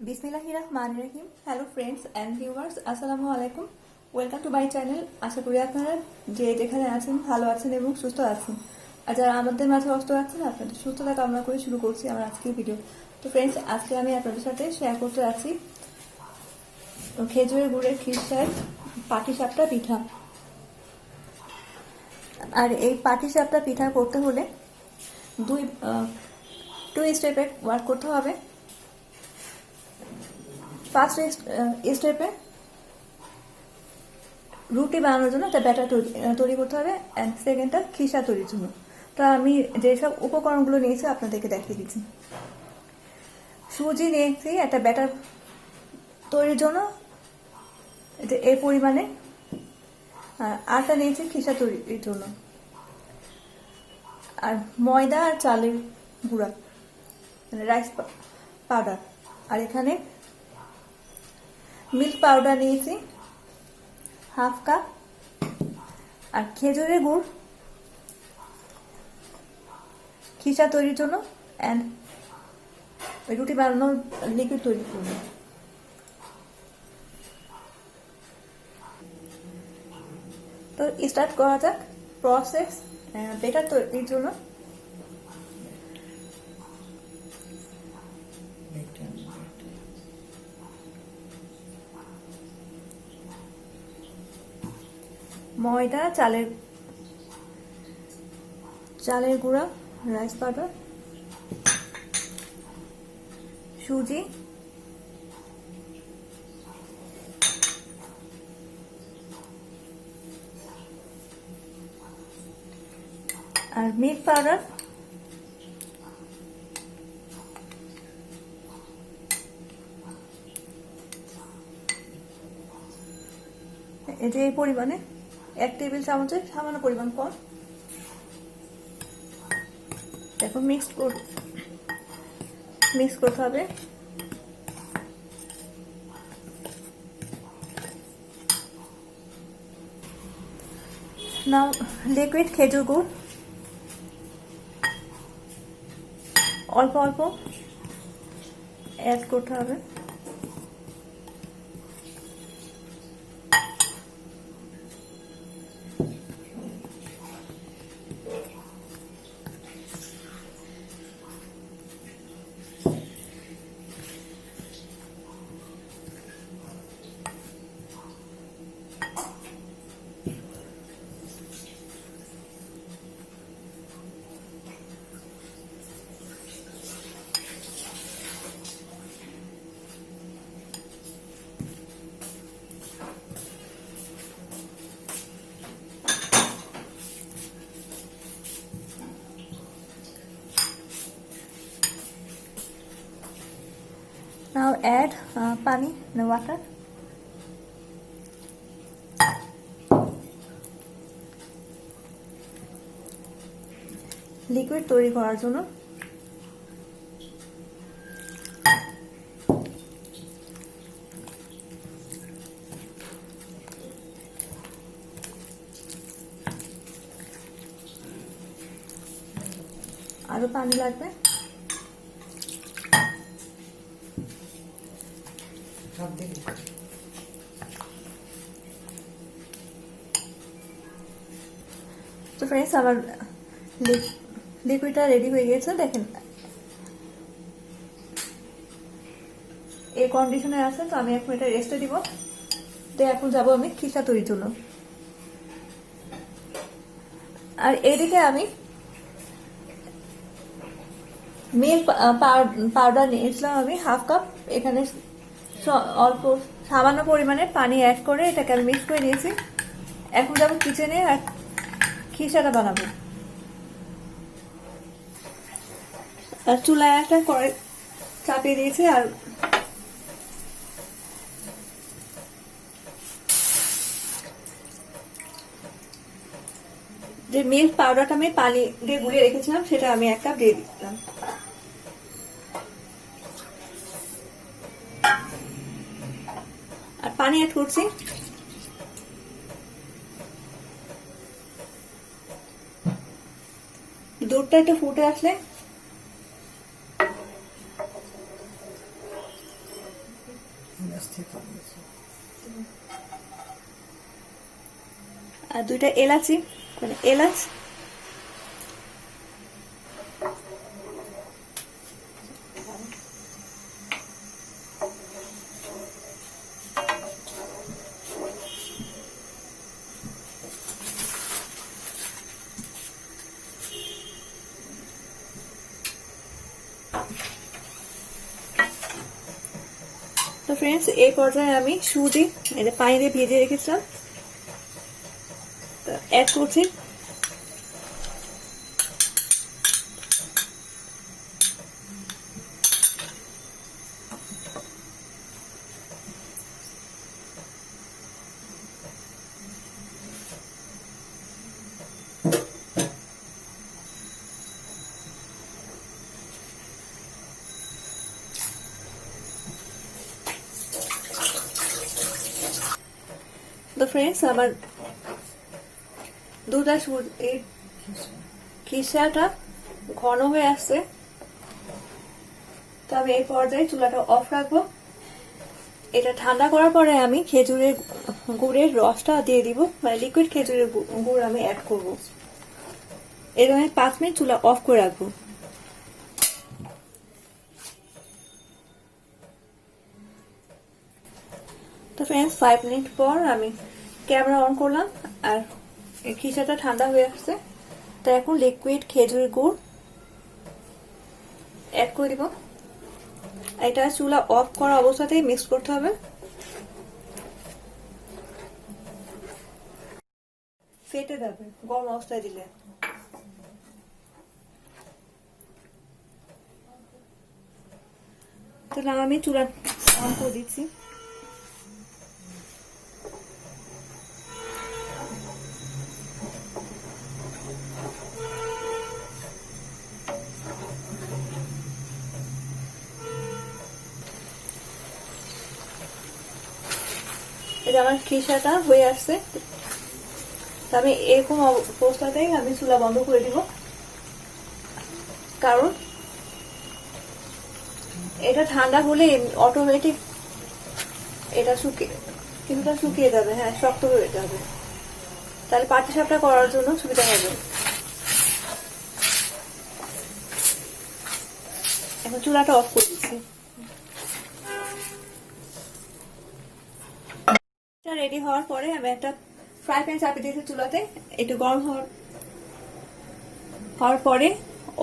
बिस्मिल्लाहिर्रहमानिर्रहीम। Hello friends and viewers, আসসালামু আলাইকুম। Welcome to my channel. আশা করি আপনারা যে যেখানে আছেন ভালো আছেন এবং সুস্থ আছেন। আর যারা আমাদের মাঝে অসুস্থ আছেন আপনাদের সুস্থতা কামনা করে শুরু করছি আমার আজকের ভিডিও। তো ফ্রেন্ডস, আজকে আমি আপনাদের সাথে শেয়ার করতে যাচ্ছি খেজুরের গুড়ের খিরসার পাটিসাপটা পিঠা। আর এই পাটিসাপটা পিঠা করতে হলে টু স্টেপে ওয়ার্ক করতে হবে। ফার্স্ট স্টেপে রুটি বানানোর জন্য একটা ব্যাটার তৈরি করতে হবে, অ্যান্ড সেকেন্ডটা খিসা তৈরির জন্য। তো আমি যেসব উপকরণগুলো নিয়েছি আপনাদেরকে দেখিয়ে দিচ্ছি। সুজি নিয়েছি একটা ব্যাটার তৈরির জন্য এই পরিমাণে, আর আটা নিয়েছি খিসা তৈরির জন্য, আর ময়দা আর চালের গুঁড়া মানে রাইস পাউডার, আর এখানে মিল্ক পাউডার নিয়েছি হাফ কাপ, আর খেজুরের গুড় খিসা তৈরির জন্য, অ্যান্ড রুটি বানানোর লিকুইড তৈরি করব। তো স্টার্ট করা যাক প্রসেস বেটার তৈরির জন্য। ময়দা, চালের গুঁড়া, রাইস পাউডার, সুজি, আর মিল্ক পাউডার, এটা এই পরিমাণে 1 টেবিল চামচের সামান্য পরিমাণ কম। এখন মিক্স করতে হবে। নাও লিকুইড খেজুর গুড় অল্প অল্প অ্যাড করতে হবে। Now add pani, the water. Liquid তৈরি করার জন্য আরো পানি লাগবে। তো ফ্রেন্ডস, আমার লিকুইডটা রেডি হয়ে গেছে। দেখেন এই কন্ডিশনে আছে। তো আমি এখন এটা রেস্টে দিব। তো এখন যাব আমি খিসা তৈরির জন্য। আর এদিকে আমি মিল্ক পাউডার নিয়েছিলাম আমি হাফ কাপ। এখানে অল্প সামান্য পরিমাণে পানি অ্যাড করে এটাকে আমি মিক্স করে নিয়েছি। এখন যাবো কিচেনে আর খিসাটা বানাবো। আর চুলায় একটা কড়াই চাপিয়ে দিয়েছি, আর যে মিল্ক পাউডারটা আমি পানি দিয়ে গুলিয়ে রেখেছিলাম সেটা আমি 1 কাপ দিয়ে দিলাম। আর পানি অ্যাড করছি। দুধটা একটু ফুটে আসলে আর 2টা এলাচি, মানে এলাচ, তো ফ্রেন্ডস এই পর্যায়ে আমি সুজি এটা পানি দিয়ে ভিজিয়ে রেখেছিলাম অ্যাড করছি। তো ফ্রেন্ডস আমার দুধ আর এই খিসাটা ঘন হয়ে আসছে, তো আমি এই পর্যায়ে চুলাটা অফ রাখবো। এটা ঠান্ডা করার পরে আমি খেজুরের গুড়ের রসটা দিয়ে দিব, মানে লিকুইড খেজুরের গুড় আমি অ্যাড করব। এর আমি 5 মিনিট চুলা অফ করে রাখবো। তো ফ্রেন্ডস 5 মিনিট পর আমি ক্যামেরা অন করলাম আর খিসাটা ঠান্ডা হয়ে আসছে। তো এখন লিকুইড খেজুরের গুড় অ্যাড করে দিব। এটা চুলা অফ করা অবস্থাতেই মিক্স করতে হবে। ফেটে যাবে গরম অবস্থায় দিলে। তাহলে আমি চুলা অন করে দিচ্ছি। এটা আমার খিসাটা হয়ে আসছে। আমি এরকম অবস্থাতেই আমি চুলা বন্ধ করে দিব, কারণ এটা ঠান্ডা হলে অটোমেটিক এটা কিছুটা শুকিয়ে যাবে। হ্যাঁ, শক্ত হয়ে যাবে, তাহলে পাটিসাপটা করার জন্য সুবিধা হবে। এখন চুলাটা অফ করে দিচ্ছি। রেডি হওয়ার পরে আমি একটা ফ্রাই প্যান চাপিয়ে দিয়েছি চুলাতে। একটু গরম হওয়ার পরে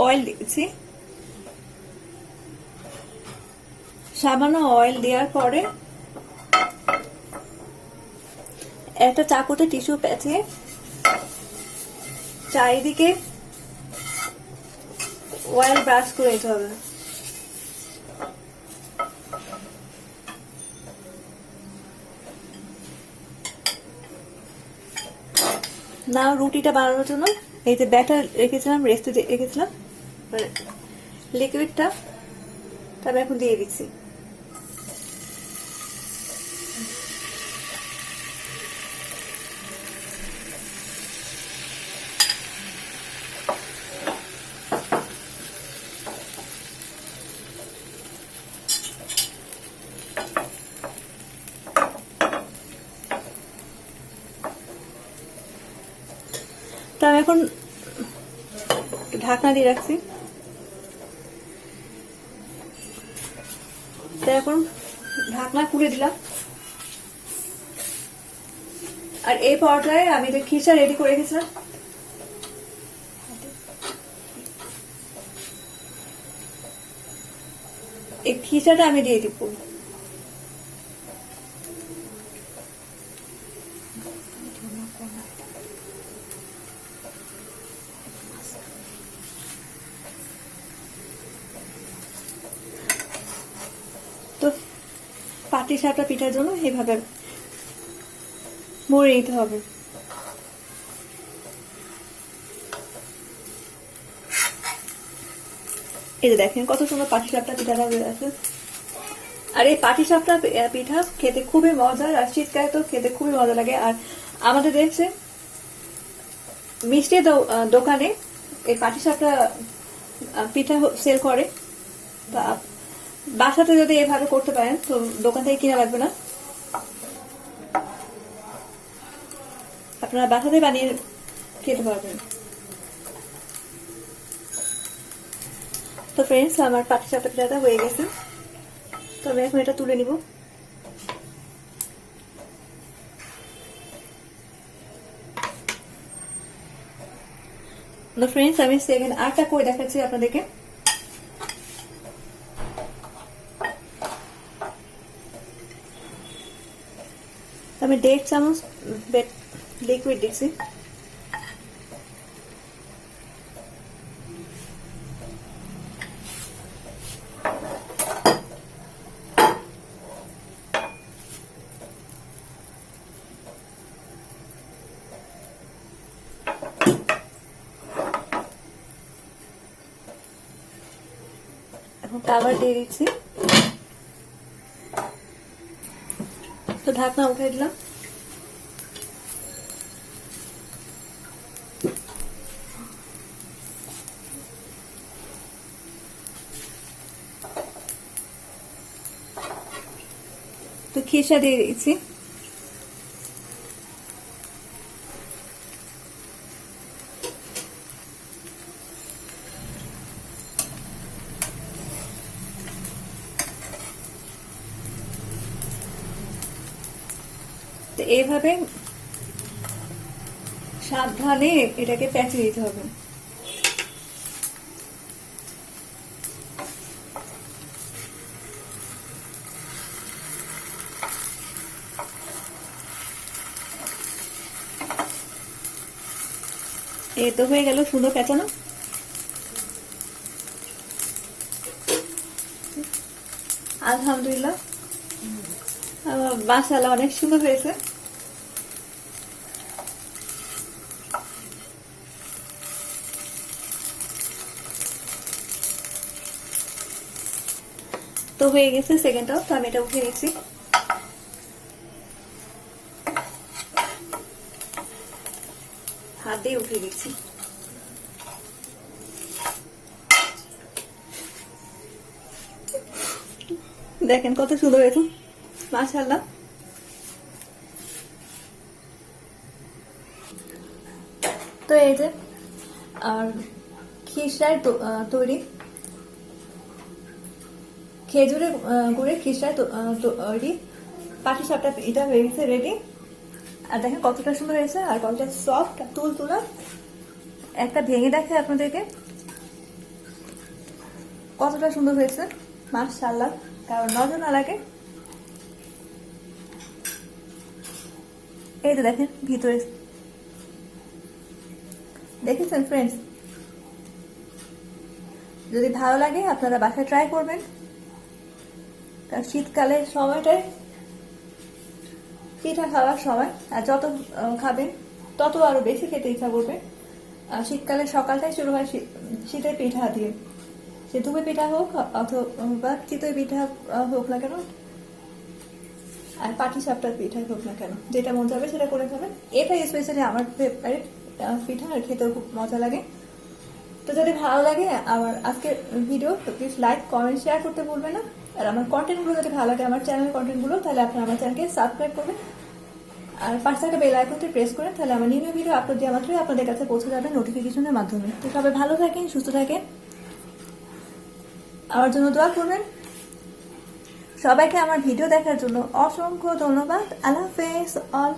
অয়েল দিয়েছি। সামান্য অয়েল দেওয়ার পরে একটা চাকুতে টিস্যু পেঁচিয়ে চারিদিকে অয়েল ব্রাশ করে নিতে হবে। না রুটিটা বানানোর জন্য এই যে ব্যাটার রেখেছিলাম, রেস্টে রেখেছিলাম লিকুইডটা, আমি এখন দিয়ে দিচ্ছি। তা আমি এখন ঢাকনা দিয়ে রাখছি। তো এখন ঢাকনা খুলে দিলাম। আর এই পর্যায়ে আমি যে খিসা রেডি করে রেখেছিলাম এই খিসাটা আমি দিয়ে দিব। তো পাটিসাপটা পিঠার জন্য এইভাবে মুড়ে নিতে হবে। এই যে দেখেন কত সুন্দর পাটিসাপটা পিঠাটা হয়ে আছে। আর এই পাটিসাপটা পিঠা খেতে খুবই মজার, আর শীতকালে তো খেতে খুবই মজা লাগে। আর আমাদের দেশে মিষ্টি দোকানে এই পাটিসাপটা পিঠা সেল করে। বাসাতে যদি এভাবে করতে পারেন তো দোকান থেকে কিনা লাগবে না, আপনারা বাসাতে বানিয়ে খেতে পারবেন। তো ফ্রেন্ডস, আমার পাটিসাপটা পিঠাটা হয়ে গেছে, তো আমি এখন এটা তুলে নিব। তো ফ্রেন্ডস, আমি সেকেন্ড আরেকটা করে দেখাচ্ছি আপনাদেরকে। আমি 1.5 চামচ লিকুইড দিচ্ছি। এখন কাভার দিয়ে দিচ্ছি, তো ঢাকনা উঠে দিলাম। তো খিসা দিয়ে দিচ্ছি। তো এইভাবে সাবধানে এটাকে প্যাঁচে দিতে হবে। এই তো হয়ে গেল সুন্দর প্যাঁচানো। আলহামদুলিল্লাহ, মাশাআল্লাহ, অনেক সুন্দর হয়েছে। তো হয়ে গেছে সেকেন্ডটাও, তো আমি এটা উঠিয়ে নিচ্ছি। হাত দিয়ে উঠিয়ে দিচ্ছি। দেখেন কত সুন্দর হয়েছে, মাশাআল্লাহ। তো এই যে আর খিসড়ার তৈরি, খেজুরের গুড়ের খিসড়ার তৈরি পাটিসাপটা এটা হয়ে গেছে রেডি। আর দেখেন কতটা সুন্দর হয়েছে আর কতটা সফট তুলতুলা। একটা ভেঙে দেখে আপনাদেরকে কতটা সুন্দর হয়েছে, মাশাআল্লাহ, কারণ নজর না লাগে। এই তো দেখেন ভিতরে, দেখেছেন ফ্রেন্ডস? যদি ভালো লাগে আপনারা বাসায় ট্রাই করবেন, কারণ শীতকালের সময়টায় পিঠা খাওয়ার সময়, আর যত খাবেন তত আরো বেশি খেতে ইচ্ছা করবে। শীতকালের সকালটাই শুরু হয় শীতের পিঠা দিয়ে, সে ধুবে পিঠা হোক অথবা চিতই পিঠা হোক না কেন, আর পাটিসাপটার পিঠা হোক না কেন, যেটা মন যাবে সেটা করে খাবেন। এটাই স্পেশালি আমার ফেভারিট পিঠা, আর খেতেও খুব মজা লাগে। তো যদি ভালো লাগে আমার আজকের ভিডিও, তো প্লিজ লাইক, কমেন্ট, শেয়ার করতে ভুলবেন না। আর আমার কন্টেন্টগুলো যদি ভালো লাগে, আমার চ্যানেলের কন্টেন্টগুলো, তাহলে আপনারা আমার চ্যানেলকে সাবস্ক্রাইব করবেন আর পাশে একটা বেল আইকনটি প্রেস করেন, তাহলে আমার নিউ ভিডিও আপলোড দেওয়া মাত্রই আপনাদের কাছে পৌঁছে যাবে নোটিফিকেশনের মাধ্যমে। তো সবাই ভালো থাকেন, সুস্থ থাকেন, আমার জন্য দোয়া করবেন। সবাইকে আমার ভিডিও দেখার জন্য অসংখ্য ধন্যবাদ। আল্লাহ হাফেজ অল।